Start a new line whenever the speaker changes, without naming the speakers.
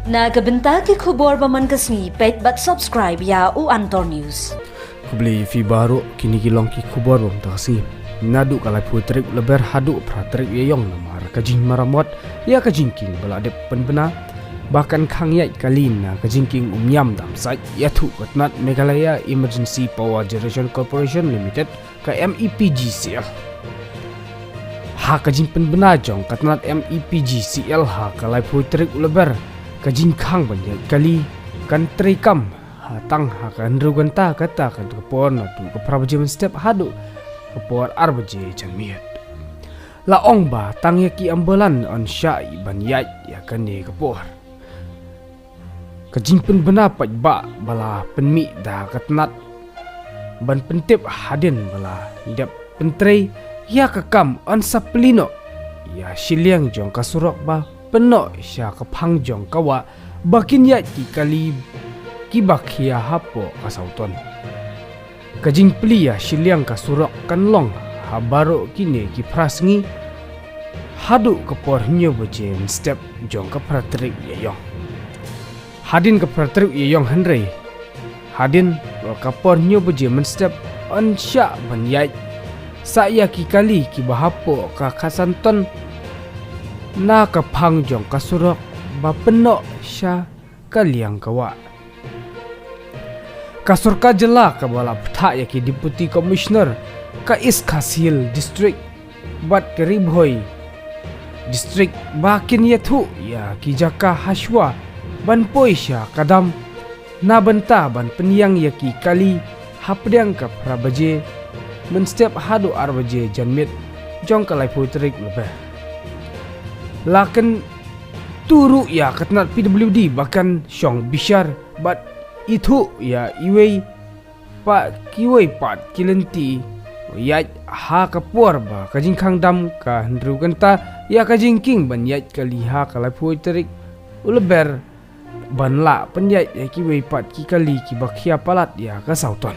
Nagabenta ki kubor baman kasni pet bat subscribe ya u Antor News.
Kubli fi baru kini kilong ki kubor bom takasi. Nadu kalai putrik leber hadu pratrik yeyong namar kajing maramot ya kajingking beladep penbena bahkan khang yai kalina kajingking umyam dam site ya thu katnat Meghalaya Emergency Power Generation Corporation Limited ka MEPGCL. Ha kajing penbena jong katnat MEPGCL ha kalai putrik leber kajing khang banyak kali kan trikam hatang ha kan ruganta kata kan kepon atu ke prabajem step hadu kepor arbaje janmiat la ong ba tang yaki ambulan on syai ban yai ya kan ne kepor kajing pen bena pat ba bala penmi da katnat ban pentip hadin bala idap pentrei ya kekam on saplino ya siliang jong kasurok ba penok sya kephang jong kawa bakin ya ki kali ki bakhia hapo kasauton kajing plia siliang kasurok kanlong habaro kine ki prasngi hadu kepor nyo bojem step jong ka pratrik yeyong hadin ka pratrik yeyong henry hadin kapor nyo bojem step on sya ban yai saya ki kali ki bahapo ka kasanton na kephang jong kasurok ba penok sya kaliang kawa kasur ka jela ka bala pthak ya ki deputy commissioner ka East Khasil district bat keribhoi district bakin yathu ya ki jaka haswa ban poisha kadam na benta ban peniang ya ki kali hapdang ka prabaje men step hadu arbaje janmit jong kalai putrik lebih lakan turu ya katnat PWD bahkan syong bishar bat itu ya iwei pak kiwei pat kilenti ya ha kapor ba kajing khang dam ka hendru kanta ya kajing king ban yat kaliha kalai putrik uleber ban la penyat ya kiwei pat ki kali ki bakhia palat ya ka sauton